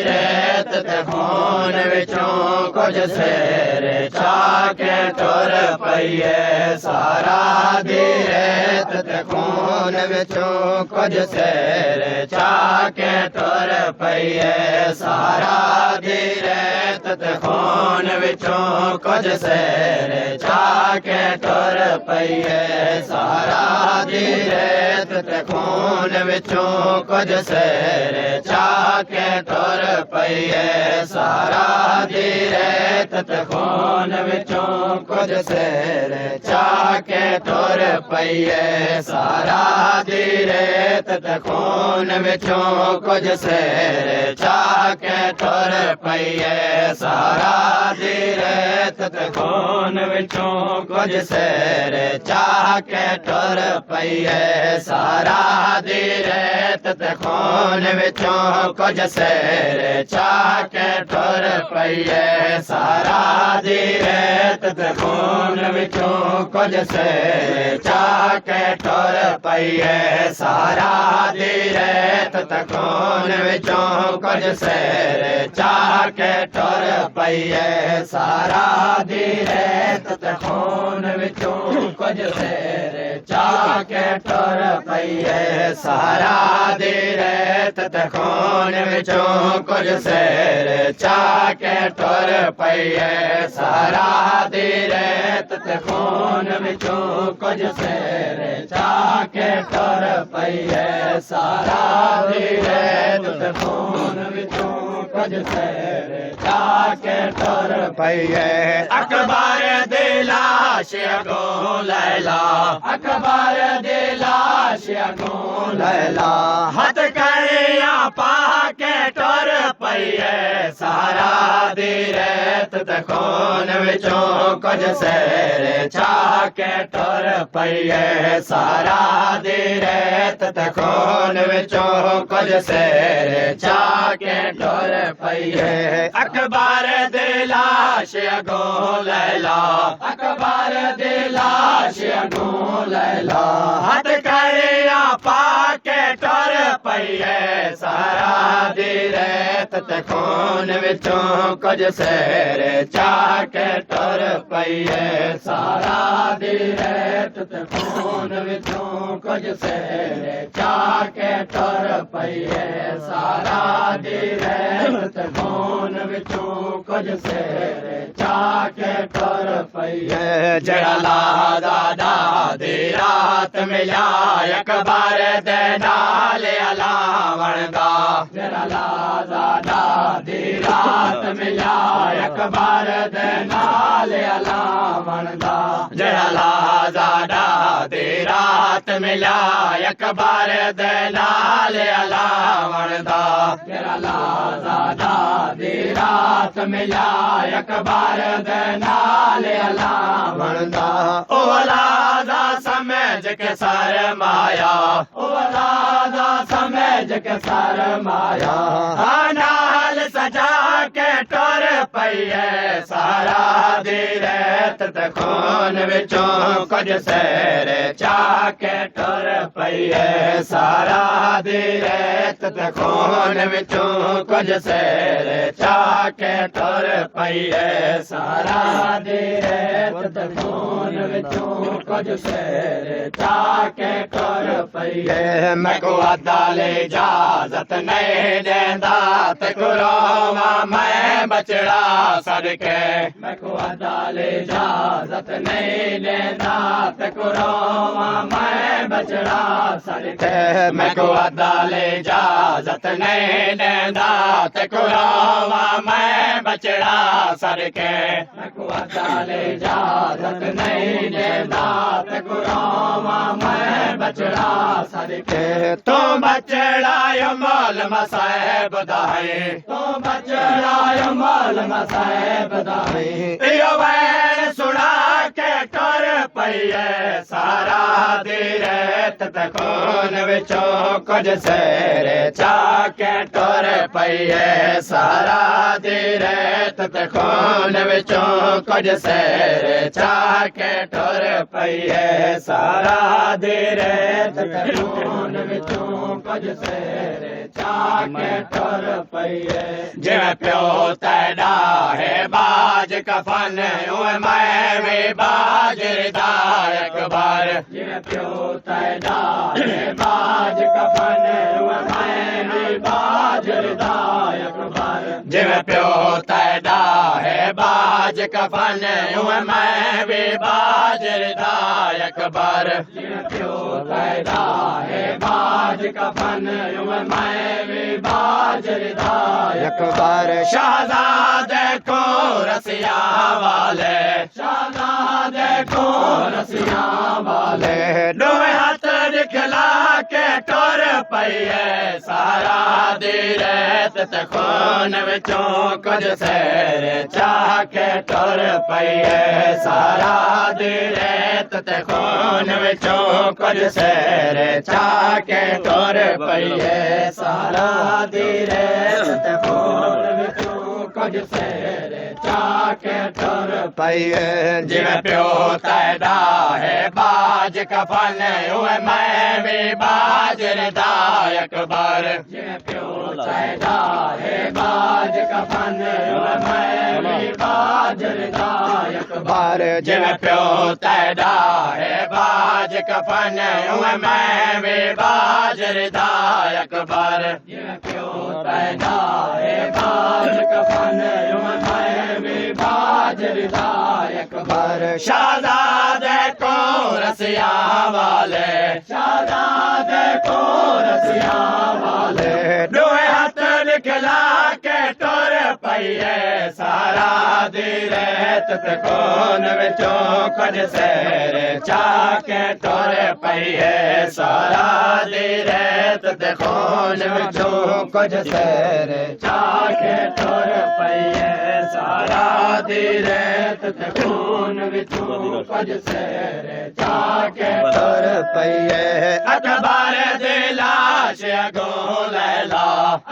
रेत ते खून विचों कुछ सिर चाके टुर पईए सारा दी रेत ते खून विचों कुछ सिर चाके टुर पईए सारा दी रेत ते खून विचों कुछ सिर चाके टुर पईए सारा दी रेत ते खून विचों कुछ सिर चाके टुर पईए सारा दी रेत ते खून विचों कुछ सिर चाके टुर पईए सारा दी रेत ते खून विचों कुछ सिर चाके टुर पईए सारा दी रेत ते खून विचों कुछ सिर चाके टुर पईए सारा दी रेत ते खून विचों कुछ सिर चाके टुर पईए सारा दी रेत ते खून विचों कुछ सिर चाके टुर पईए सारा दी रेत ते खून विचों कुछ सिर चाके टुर पईए सारा दी रेत ते खून विचों कुछ सिर चाके टुर पईए सारा दी रेत ते खून विचों कुछ सिर चाके टुर पईए सारा दी रेत ते खून विचों कुछ सिर चाके टुर पईए सारा दी रेत ते खून विचों कुछ सिर चाके टुर पईए अकबर दी लाश अगों लैला अकबर दी लाश अगों लैला हथ कड़िया पाके टुर पईए सारा दी रेत ते खून विचों कुछ सिर चाके टुर पईए सारा दी रेत ते खून विचों कुछ सिर चाके टुर पईए अकबर दी लाश अगों लैला अकबर दी लाश अगों लैला हथ कड़िया पाके टुर पईए सारा दी रेत ते खून विचों कुछ सिर चाके टुर पईए सारा दी रेत ते खून विचों कुछ सिर चाके टुर पईए सारा दी रेत ते खून विचों कुछ सिर चाके टुर पईए जड़ा लादा दी रात मिला अकबर दे नाल अलावण दा जड़ा लादा दी रात मिला अकबर दे नाल अलावण दा जड़ा लादा दी रात मिला अकबर दे नाल अलावण दा जड़ा लादा दी रात मिला अकबर दे नाल अलावण दा ओलादा समझ के सर माया ओलादा समझ के सर माया नाल सजा के टुर पईए सारा दी रेत ते खून विचों कुछ सिर चाके टुर पईए सारा दी रेत ते खून विचों कुछ सिर चाके टुर पईए सारा दी रेत ते खून विचों कुछ सिर चाके टुर पईए मैं को अदाल इजाजत नहीं देंदा ते कुरोवा मैं बचड़ा सदके मैं को अदाल इजाजत नहीं देंदा ते कुरोवा मैं बचड़ा सदके मैं को अदाल इजाजत नहीं देंदा ते कुरोवा मैं बचड़ा सदके मैं को अदाल इजाजत नहीं देंदा ते कुरोवा मैं बचड़ा सदके तो बचड़ा मौल मसाहब दाए तो बचड़ा मौल मसाहब दाए यो वैन सुना के टुर पईए सारा दी रेत ते खून विचों कुछ सिर चाके टुर पईए सारा दी रेत ते खून विचों कुछ सिर चाके टुर पईए सारा दी रेत ते खून विचों कुछ सिर चाके टुर पईए जिवें प्यो तैदा है बाज कफन उवें मैं भी बाज रिदा अकबर जिवें प्यो तैदा है बाज कफन उवें मैं भी बाज रिदा अकबर जिवें प्यो तैदा है बाज कफन उवें मैं भी बाज रिदा अकबर जिवें प्यो तैदा है बाज कफन उवें मैं भी बाज रिदा अकबर शहजादे को रसिया वाले शहजादे को रसिया वाले दोवें हाथ दिखला के टुर पईए सारा दी रेत ते खून विचों कुछ सैर चाह के टुर पईए सारा दी रेत ते खून विचों कुछ सैर चाह के टुर पईए सारा दी रेत ते खून विचों कुछ सैर चाह के टुर पईए जिवें प्यो तैदा है बाज कफन उवें मैं भी बाज रिदा अकबर जिवें प्यो तैदा है बाज कफन उवें मैं भी बाज रिदा अकबर जिवें प्यो तैदा है बाज कफन उवें मैं भी बाज रिदा अकबर जिवें प्यो तैदा है बाज कफन उवें मैं भी बाज रिदा अकबर शहजादे को रसिया वाले शहजादे को रसिया वाले दोवें हाथ निकला के टुर पईए सारा दी रेत ते खून विचों कुछ सैर चाह के टुर पईए सारा दी रेत ते खून विचों कुछ सैर चाह के टुर पईए सारा दी रेत ते खून विचों कुछ सैर चाह के टुर पईए अकबर दी लाश अगों लैला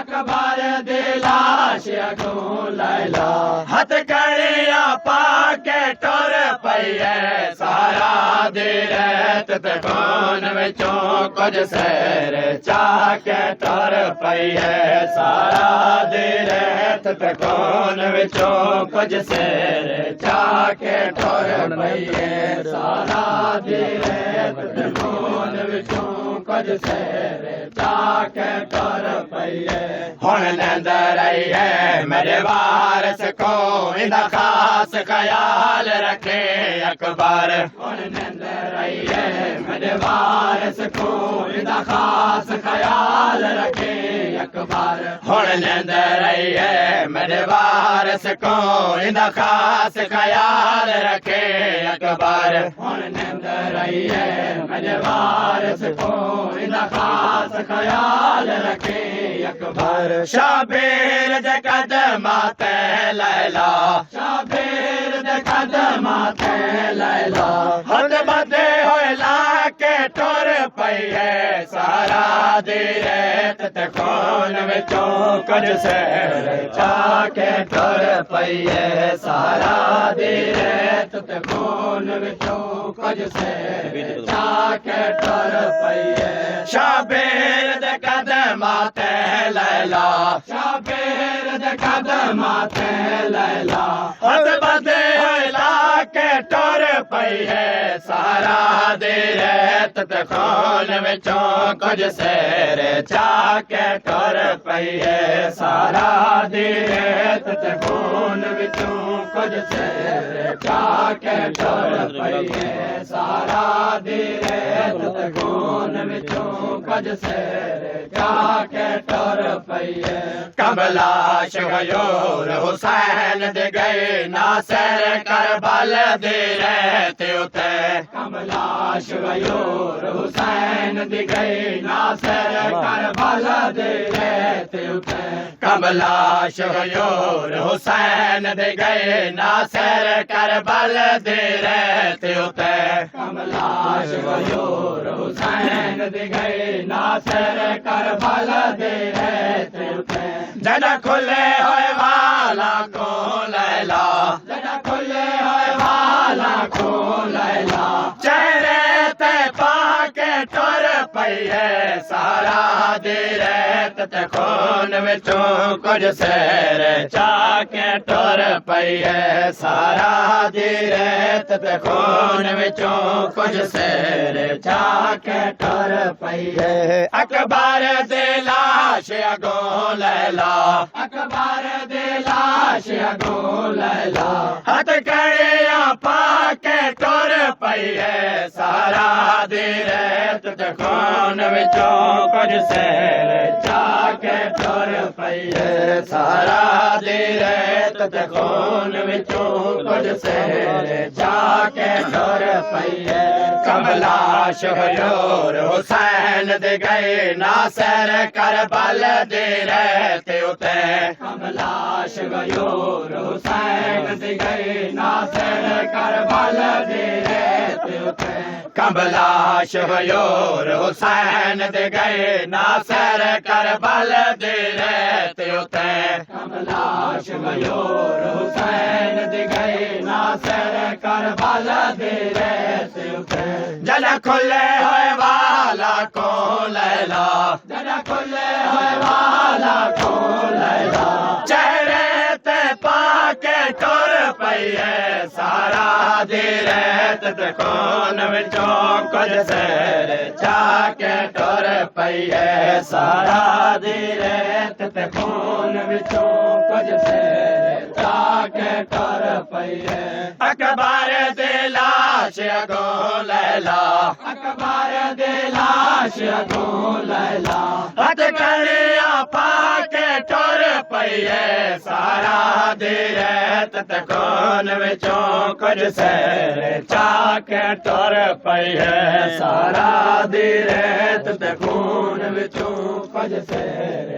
अकबर दी लाश अगों लैला हथ कड़िया पाके टुर पईए सारा दी रेत ते खून विचों कुछ सैर चाह के टुर पईए सारा दी रेत ते खून विचों कुछ सैर चाह के टुर पईए सारा दी रेत ते खून विचों कुछ सैर चाह के टुर पईए हुण नंदर आईए मेरे वारस को इंदा खास ख्याल रखे अकबर हुण नंदर आईए मेरे वारस को इंदा खास ख्याल रखे अकबर हुण नंदर आईए मेरे वारस को इंदा खास ख्याल रखे अकबर हुण नंदर आईए मेरे वारस को इंदा खास ख्याल रखे अकबर शाबीर दे कदमां ते लैला शाबीर दे कदमां ते लैला हद बदे होए लाके टुर पईए सारा दी रेत ते खून विचों कुछ सैर चाह के टुर पईए सारा दी रेत ते खून विचों कुछ सैर चाह के टुर पईए शाबीर दे कदमां ते लैला शाबीर दे कदमां ते लैला हद बदे होए लाके टुर पईए सारा दी रेत ते खून विचों कुछ सैर चाह के टुर पईए सारा दी रेत ते खून विचों कुछ सैर चाह के टुर पईए सारा दी रेत ते खून विचों कुछ सैर चाह के टुर पईए कमला शगयोर हुसैन दे गए नासर करबल दे रहते उते कमला शगयोर हुसैन दे गए नासर करबल दे रहते उते कमला शगयोर हुसैन दे गए नासर करबल दे रहते उते कमला शगयोर हुसैन दे गए नासर करबल दे रहते उते जदा खुले होए वाला को लैला जदा खुले होए वाला को लैला चेहरे ते पाके टुर पई है सारा दी रेत ते खून विचों कुछ सैर चाके टुर पई है सारा दी रेत ते खून विचों कुछ सैर चाके टुर पई है अकबर दे लाश अगों लैला अकबर दे लाश अगों लैला हथ कड़िया पाके टुर पई है सारा दी रेत ते खून विचों कुछ सैर चाके टुर पई है सारा दी रेत ते खून विचों कुछ सैर चाके टुर पई है कमला शहरोर हुसैन दे गए ना सैर करबल दे रहते उते कमला शहरोर हुसैन दे गए ना सैर करबल दे रहते उते कमला शहरोर हुसैन दे गए ना सैर करबल दे रहते उते कमला शहरोर हुसैन दे गए ना सैर करबल दे रहते उते जन खुले होए वाला को लैला जन खुले होए वाला को लैला चेहरे ते पाके टुर पई है सारा दी रेत ते खून विचों कुछ सैर चाके टुर पई है सारा दी रेत ते खून विचों कुछ सैर चाके टुर पई है अकबर दे लाश अगों लैला अकबर दे लाश अगों लैला हथ कड़िया पाके टुर पई है सारा दी रेत ते खून विचों कुछ सैर चाके टुर पई है सारा दी रेत ते खून विचों कुछ सैर